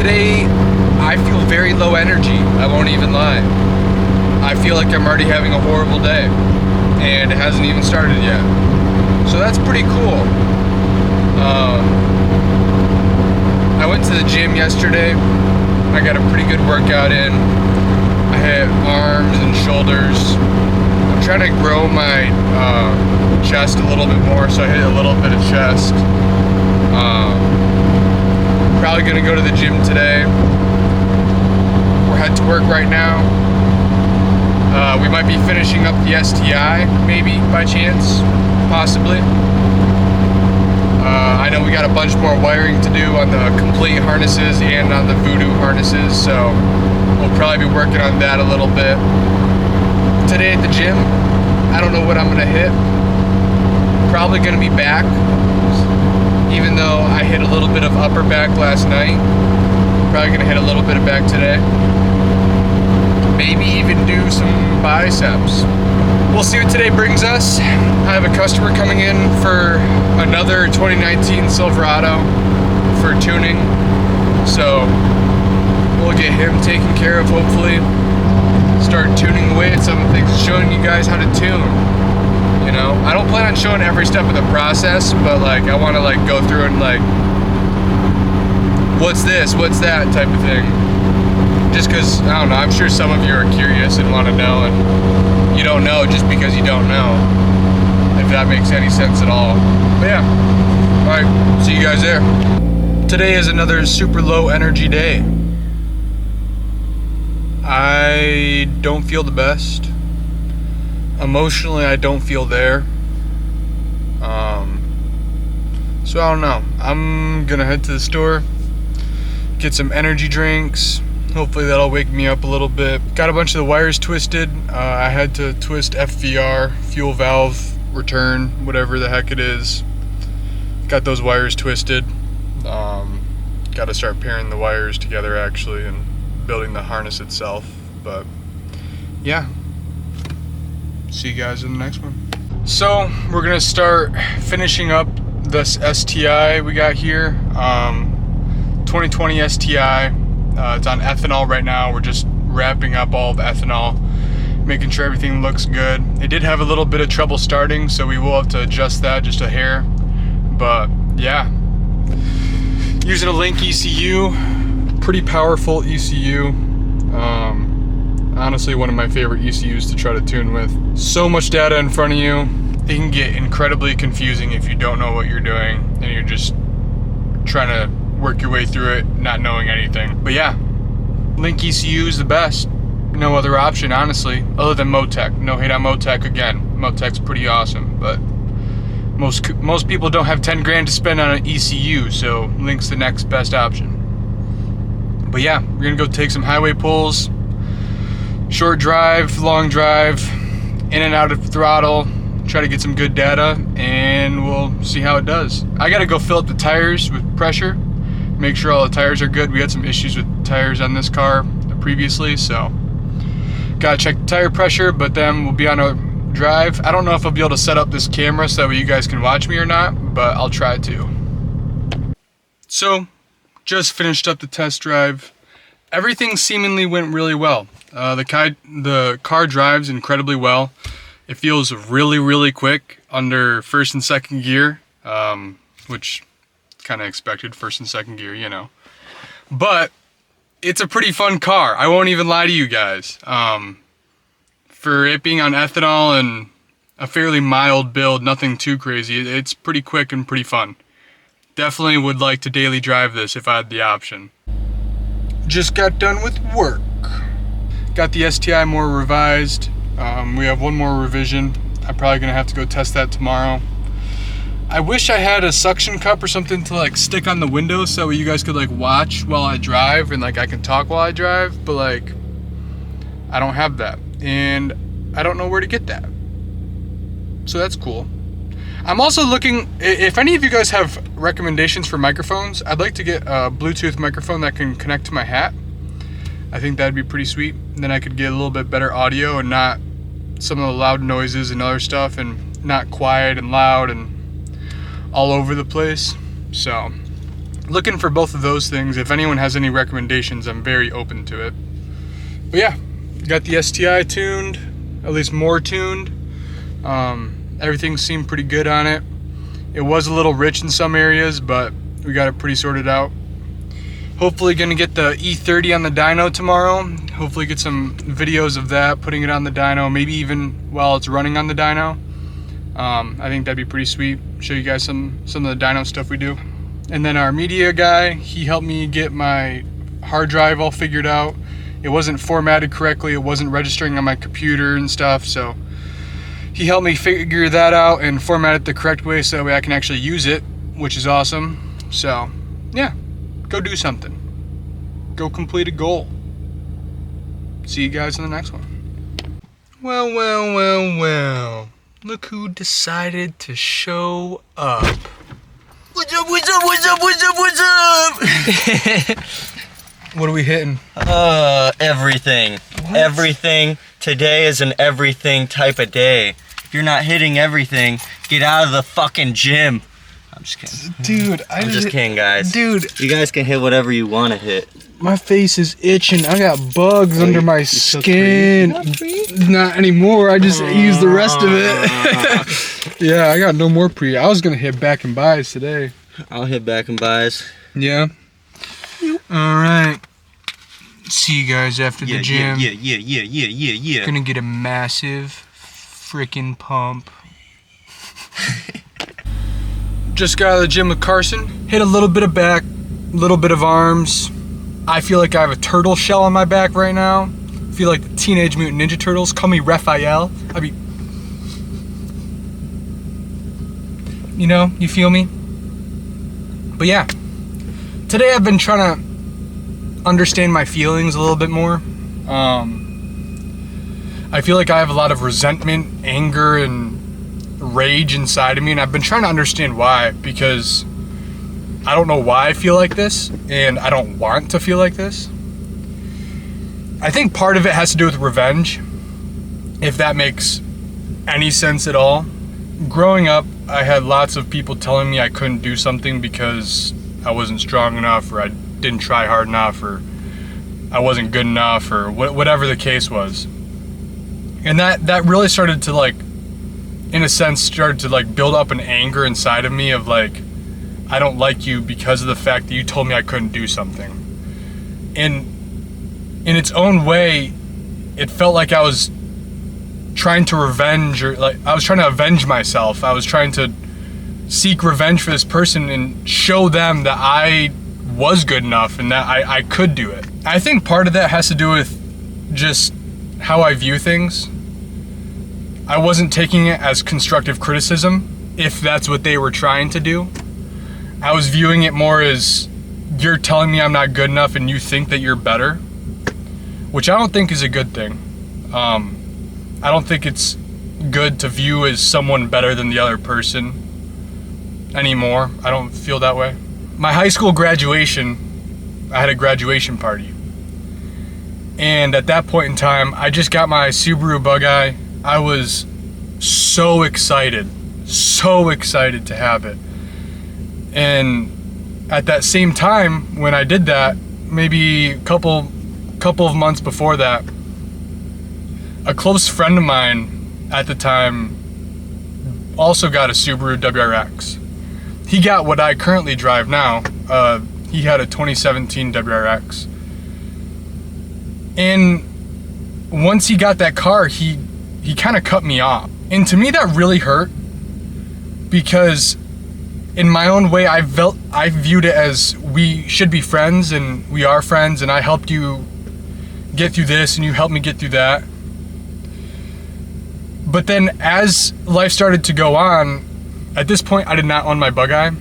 today I feel very low energy. I won't even lie. I feel like I'm already having a horrible day, and it hasn't even started yet. So that's pretty cool. I went to the gym yesterday. I got a pretty good workout in. I hit arms and shoulders. I'm trying to grow my chest a little bit more, so I hit a little bit of chest. Probably gonna go to the gym today. We're headed to work right now. We might be finishing up the STI, maybe, by chance, possibly. I know we got a bunch more wiring to do on the complete harnesses and on the Voodoo harnesses, so we'll probably be working on that a little bit. Today at the gym, I don't know what I'm gonna hit. Probably gonna be back, even though I hit a little bit of upper back last night. Probably gonna hit a little bit of back today. Maybe even do some biceps. We'll see what today brings us. I have a customer coming in for another 2019 Silverado for tuning, so we'll get him taken care of, hopefully. Start tuning away at some things, showing you guys how to tune. You know, I don't plan on showing every step of the process, but like I want to like go through and like, what's this, what's that type of thing. Just because, I don't know, I'm sure some of you are curious and want to know, and you don't know just because you don't know, if that makes any sense at all. But yeah, alright, see you guys there. Today is another super low energy day. I don't feel the best. Emotionally, I don't feel there. So I don't know. I'm gonna head to the store, get some energy drinks. Hopefully that'll wake me up a little bit. Got a bunch of the wires twisted. I had to twist FVR, fuel valve return, whatever the heck it is. Got those wires twisted. Got to start pairing the wires together actually and building the harness itself. But yeah, see you guys in the next one. So we're gonna start finishing up this STI we got here. 2020 STI. It's on ethanol right now. We're just wrapping up all the ethanol, making sure everything looks good. It did have a little bit of trouble starting, so we will have to adjust that just a hair. But yeah, using a Link ECU, pretty powerful ECU. Honestly, one of my favorite ECUs to try to tune with. So much data in front of you. It can get incredibly confusing if you don't know what you're doing and you're just trying to work your way through it, not knowing anything. But yeah, Link ECU is the best. No other option, honestly, other than Motec. No hate on Motec again. Motec's pretty awesome, but most people don't have 10 grand to spend on an ECU, so Link's the next best option. But yeah, we're gonna go take some highway pulls, short drive, long drive, in and out of throttle, try to get some good data, and we'll see how it does. I gotta go fill up the tires with pressure, make sure all the tires are good. We had some issues with tires on this car previously, so gotta check the tire pressure, but then we'll be on a drive. I don't know if I'll be able to set up this camera so that you guys can watch me or not, but I'll try to. So, just finished up the test drive. Everything seemingly went really well. The car drives incredibly well. It feels really, really quick under first and second gear, which kind of expected, first and second gear, you know. But it's a pretty fun car. I won't even lie to you guys. For it being on ethanol and a fairly mild build, nothing too crazy, it's pretty quick and pretty fun. Definitely would like to daily drive this if I had the option. Just got done with work. Got the STI more revised. We have one more revision. I'm probably gonna have to go test that tomorrow. I wish I had a suction cup or something to like stick on the window so you guys could like watch while I drive and like I can talk while I drive, but like I don't have that and I don't know where to get that. So that's cool. I'm also looking, if any of you guys have recommendations for microphones, I'd like to get a Bluetooth microphone that can connect to my hat. I think that'd be pretty sweet. Then I could get a little bit better audio and not some of the loud noises and other stuff, and not quiet and loud and all over the place. So looking for both of those things. If anyone has any recommendations, I'm very open to it. But yeah, got the STI tuned, at least more tuned. Everything seemed pretty good on it. It was a little rich in some areas, but we got it pretty sorted out. Hopefully gonna get the E30 on the dyno tomorrow. Hopefully get some videos of that, putting it on the dyno, maybe even while it's running on the dyno. I think that'd be pretty sweet. Show you guys some of the dyno stuff we do. And then our media guy, he helped me get my hard drive all figured out. It wasn't formatted correctly, it wasn't registering on my computer and stuff, so he helped me figure that out and format it the correct way so that way I can actually use it, which is awesome. So, yeah, go do something. Go complete a goal. See you guys in the next one. Well. Look who decided to show up. What's up? What are we hitting? Everything. What? Everything. Today is an everything type of day. If you're not hitting everything, get out of the fucking gym. I'm just kidding. Dude, I'm just kidding, guys. Dude, you guys can hit whatever you want to hit. my face is itching. I got bugs under my skin. Not anymore. I just used the rest of it. Yeah, I got no more pre. I was gonna hit back and buys today. I'll hit back and buys. Yeah. All right. See you guys after the gym. Yeah. Gonna get a massive freaking pump. Just got out of the gym with Carson. Hit a little bit of back, a little bit of arms. I feel like I have a turtle shell on my back right now. I feel like the Teenage Mutant Ninja Turtles. Call me Raphael. I mean, you know, you feel me? But yeah, today I've been trying to understand my feelings a little bit more. I feel like I have a lot of resentment, anger, and rage inside of me, and I've been trying to understand why, because I don't know why I feel like this, and I don't want to feel like this. I think part of it has to do with revenge, if that makes any sense at all. Growing up, I had lots of people telling me I couldn't do something because I wasn't strong enough, or I didn't try hard enough, or I wasn't good enough, or whatever the case was. And that really started to, like, in a sense, started to like build up an anger inside of me of like, I don't like you because of the fact that you told me I couldn't do something. And in its own way, it felt like I was trying to revenge, or like I was trying to avenge myself. I was trying to seek revenge for this person and show them that I was good enough and that I could do it. I think part of that has to do with just how I view things. I wasn't taking it as constructive criticism, if that's what they were trying to do. I was viewing it more as, you're telling me I'm not good enough and you think that you're better, which I don't think is a good thing. I don't think it's good to view as someone better than the other person anymore. I don't feel that way. My high school graduation, I had a graduation party. And at that point in time, I just got my Subaru Bug-Eye. I was so excited to have it. And at that same time, when I did that, maybe a couple of months before that, a close friend of mine at the time also got a Subaru WRX. He got what I currently drive now. He had a 2017 WRX. And once he got that car, he kind of cut me off. And to me, that really hurt, because in my own way, I viewed it as we should be friends, and we are friends, and I helped you get through this and you helped me get through that. But then as life started to go on, at this point I did not own my Bug-Eye.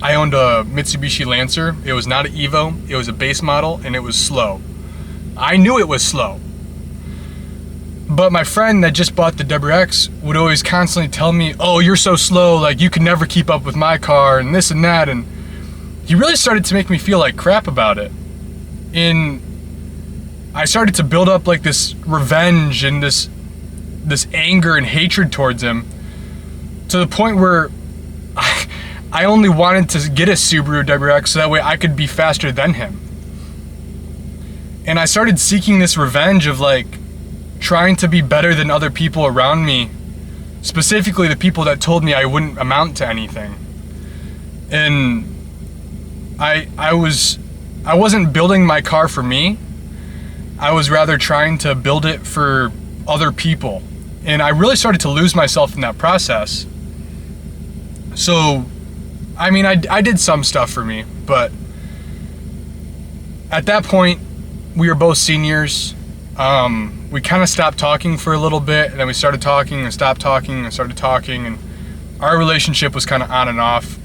I owned a Mitsubishi Lancer. It was not an Evo, it was a base model, and it was slow. I knew it was slow. But my friend that just bought the WRX would always constantly tell me, oh, you're so slow, like you can never keep up with my car, and this and that, and he really started to make me feel like crap about it. And I started to build up like this revenge and this anger and hatred towards him, to the point where I only wanted to get a Subaru WRX so that way I could be faster than him. And I started seeking this revenge of like trying to be better than other people around me, specifically the people that told me I wouldn't amount to anything. And I wasn't building my car for me. I was rather trying to build it for other people. And I really started to lose myself in that process. So, I mean, I did some stuff for me, but at that point, we were both seniors. We kind of stopped talking for a little bit, and then we started talking and stopped talking and started talking, and our relationship was kind of on and off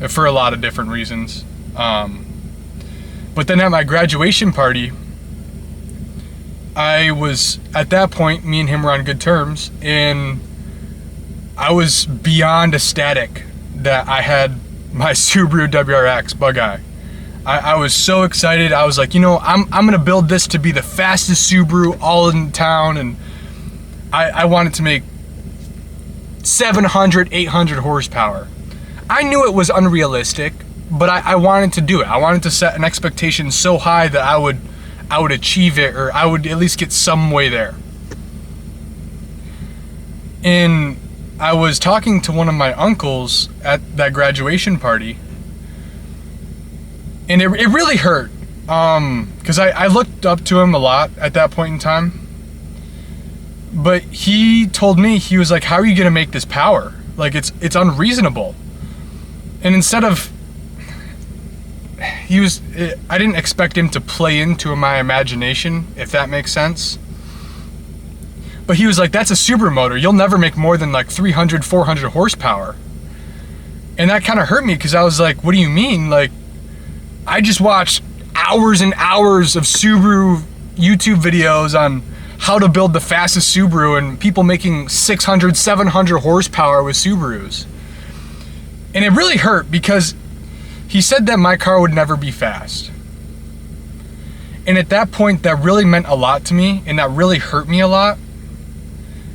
for a lot of different reasons. But then at my graduation party, at that point, me and him were on good terms, and I was beyond ecstatic that I had my Subaru WRX Bug-Eye. I was so excited. I was like, you know, I'm gonna build this to be the fastest Subaru all in town, and I wanted to make 700, 800 horsepower. I knew it was unrealistic, but I wanted to do it. I wanted to set an expectation so high that I would achieve it, or I would at least get some way there. And I was talking to one of my uncles at that graduation party, and it really hurt, because I looked up to him a lot at that point in time. But he told me, he was like, how are you gonna make this power? Like, it's unreasonable. And instead of, I didn't expect him to play into my imagination, if that makes sense. But he was like, that's a Subaru motor. You'll never make more than like 300, 400 horsepower. And that kind of hurt me, because I was like, what do you mean? Like, I just watched hours and hours of Subaru YouTube videos on how to build the fastest Subaru, and people making 600, 700 horsepower with Subarus. And it really hurt, because he said that my car would never be fast. And at that point, that really meant a lot to me, and that really hurt me a lot.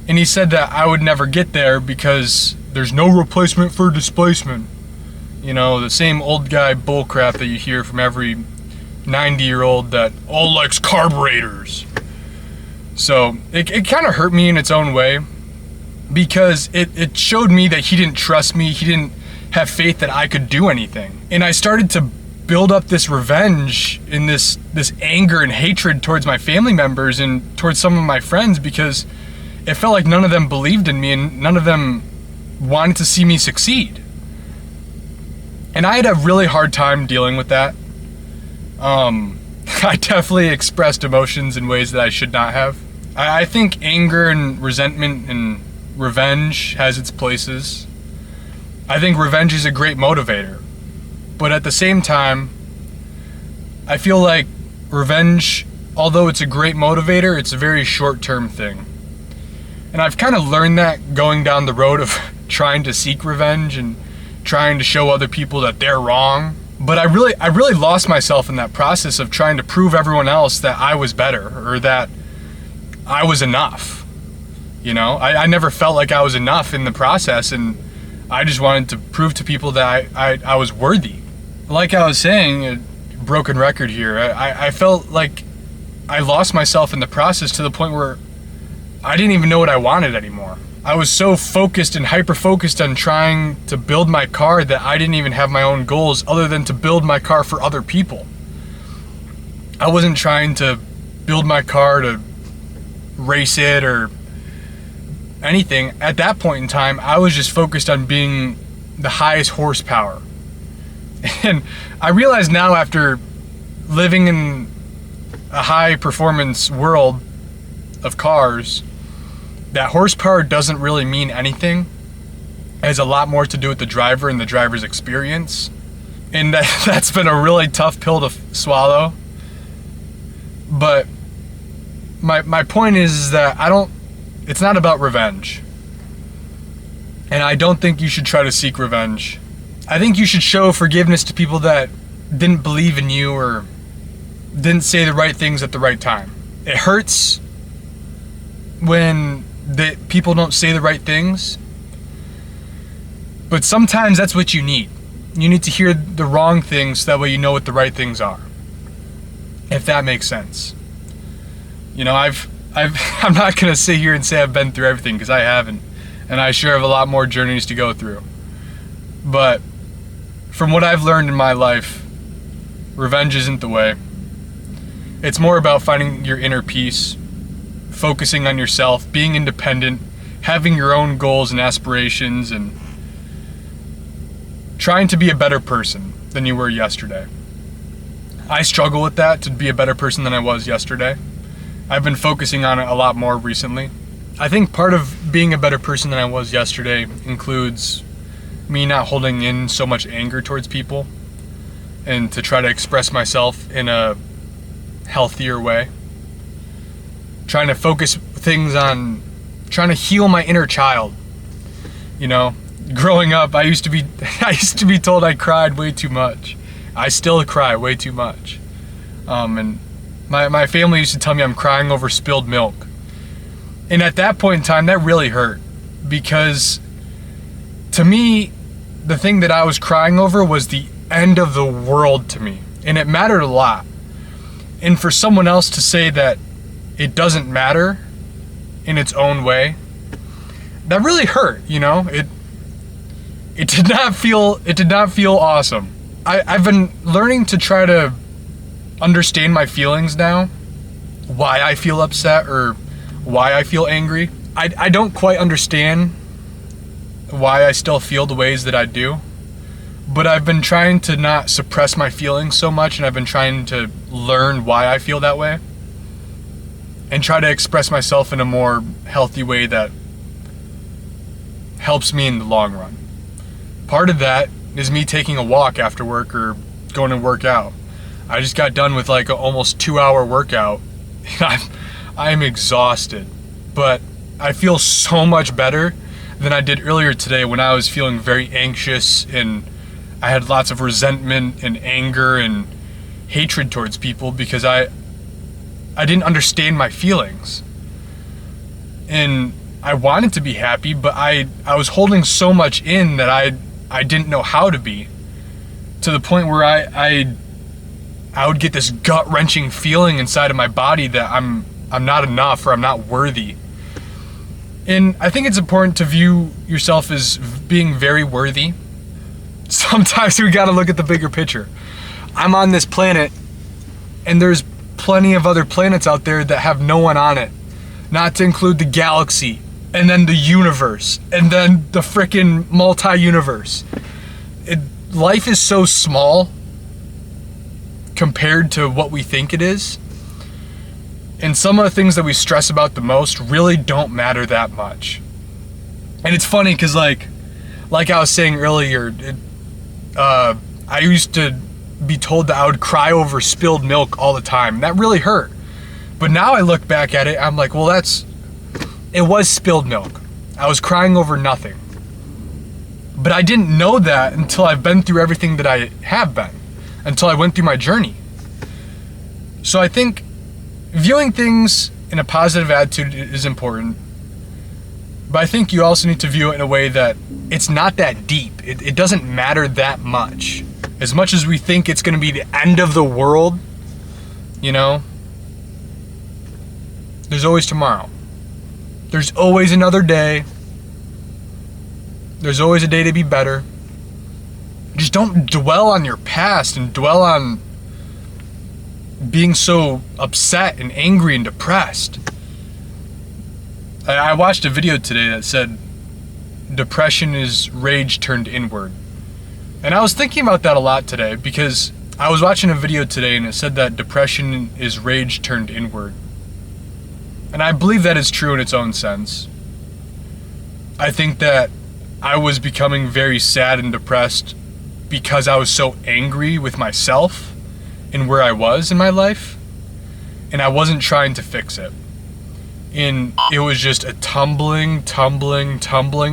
And he said that I would never get there because there's no replacement for displacement. You know, the same old guy bullcrap that you hear from every 90-year-old that all likes carburetors. So it kind of hurt me in its own way, because it showed me that he didn't trust me. He didn't have faith that I could do anything. And I started to build up this revenge and this anger and hatred towards my family members and towards some of my friends, because it felt like none of them believed in me and none of them wanted to see me succeed. And I had a really hard time dealing with that. I definitely expressed emotions in ways that I should not have. I think anger and resentment and revenge has its places. I think revenge is a great motivator. But at the same time, I feel like revenge, although it's a great motivator, it's a very short-term thing. And I've kind of learned that going down the road of trying to seek revenge and trying to show other people that they're wrong. But I really lost myself in that process of trying to prove everyone else that I was better, or that I was enough. You know, I never felt like I was enough in the process, and I just wanted to prove to people that I was worthy. Like I was saying, a broken record here, I felt like I lost myself in the process to the point where I didn't even know what I wanted anymore. I was so focused and hyper-focused on trying to build my car that I didn't even have my own goals other than to build my car for other people. I wasn't trying to build my car to race it or anything. At that point in time, I was just focused on being the highest horsepower. And I realize now, after living in a high-performance world of cars, that horsepower doesn't really mean anything. It has a lot more to do with the driver and the driver's experience. And that's been a really tough pill to swallow. But my point is that it's not about revenge. And I don't think you should try to seek revenge. I think you should show forgiveness to people that didn't believe in you or didn't say the right things at the right time. It hurts when people don't say the right things, But sometimes that's what you need. You need to hear the wrong things so that way you know what the right things are. If that makes sense. You know, I'm not going to sit here and say I've been through everything, because I haven't. And I sure have a lot more journeys to go through. But from what I've learned in my life, revenge isn't the way. It's more about finding your inner peace, focusing on yourself, being independent, having your own goals and aspirations, and trying to be a better person than you were yesterday. I struggle with that, to be a better person than I was yesterday. I've been focusing on it a lot more recently. I think part of being a better person than I was yesterday includes me not holding in so much anger towards people, and to try to express myself in a healthier way. Trying to focus things on trying to heal my inner child. You know, growing up, I used to be told I cried way too much. I still cry way too much. And my family used to tell me I'm crying over spilled milk. And at that point in time, that really hurt, because to me, the thing that I was crying over was the end of the world to me, and it mattered a lot. And for someone else to say that it doesn't matter in its own way, that really hurt, you know? It did not feel awesome. I've been learning to try to understand my feelings now, why I feel upset or why I feel angry. I don't quite understand why I still feel the ways that I do, but I've been trying to not suppress my feelings so much, and I've been trying to learn why I feel that way and try to express myself in a more healthy way that helps me in the long run. Part of that is me taking a walk after work or going to work out. I just got done with like an almost 2-hour workout, and I'm exhausted, but I feel so much better than I did earlier today, when I was feeling very anxious and I had lots of resentment and anger and hatred towards people because I didn't understand my feelings. And I wanted to be happy, but I was holding so much in that I didn't know how to be, to the point where I would get this gut-wrenching feeling inside of my body that I'm not enough, or I'm not worthy. And I think it's important to view yourself as being very worthy. Sometimes we gotta look at the bigger picture. I'm on this planet, and there's plenty of other planets out there that have no one on it. Not to include the galaxy, and then the universe, and then the frickin' multi-universe. Life is so small compared to what we think it is. And some of the things that we stress about the most really don't matter that much. And it's funny because like I was saying earlier, I used to be told that I would cry over spilled milk all the time. That really hurt. But now I look back at it, I'm like, well, it was spilled milk. I was crying over nothing. But I didn't know that until I've been through everything that I have been, until I went through my journey. So I think viewing things in a positive attitude is important, but I think you also need to view it in a way that it's not that deep. It doesn't matter that much. As much as we think it's going to be the end of the world, you know, there's always tomorrow. There's always another day. There's always a day to be better. Just don't dwell on your past and dwell on being so upset and angry and depressed. I watched a video today that said depression is rage turned inward. And I was thinking about that a lot today, because I was watching a video today and it said that depression is rage turned inward. And I believe that is true in its own sense. I think that I was becoming very sad and depressed because I was so angry with myself and where I was in my life, and I wasn't trying to fix it. And it was just a tumbling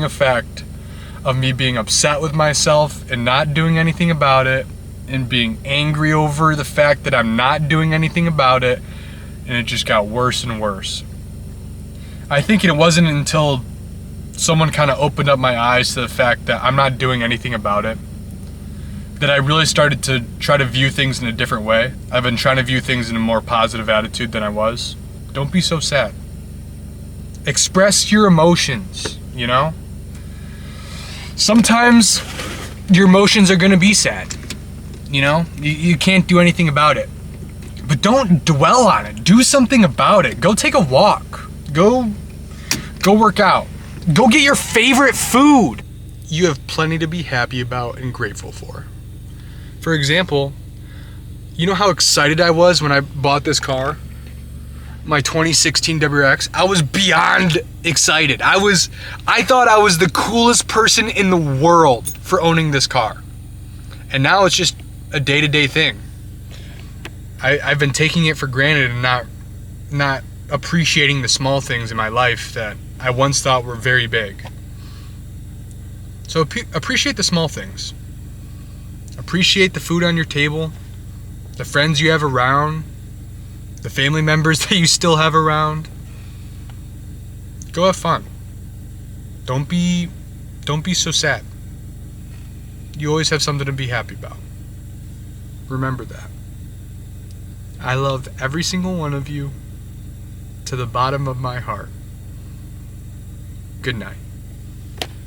effect of me being upset with myself and not doing anything about it, and being angry over the fact that I'm not doing anything about it, and it just got worse and worse. I think it wasn't until someone kind of opened up my eyes to the fact that I'm not doing anything about it. That I really started to try to view things in a different way. I've been trying to view things in a more positive attitude than I was. Don't be so sad. Express your emotions, you know? Sometimes your emotions are gonna be sad, you know? You can't do anything about it. But don't dwell on it. Do something about it. Go take a walk. Go work out. Go get your favorite food. You have plenty to be happy about and grateful for. For example, you know how excited I was when I bought this car? My 2016 WRX? I was beyond excited. I thought I was the coolest person in the world for owning this car. And now it's just a day-to-day thing. I've been taking it for granted and not appreciating the small things in my life that I once thought were very big. So appreciate the small things. Appreciate the food on your table, the friends you have around, the family members that you still have around. Go have fun. Don't be so sad. You always have something to be happy about. Remember that. I love every single one of you to the bottom of my heart. Good night.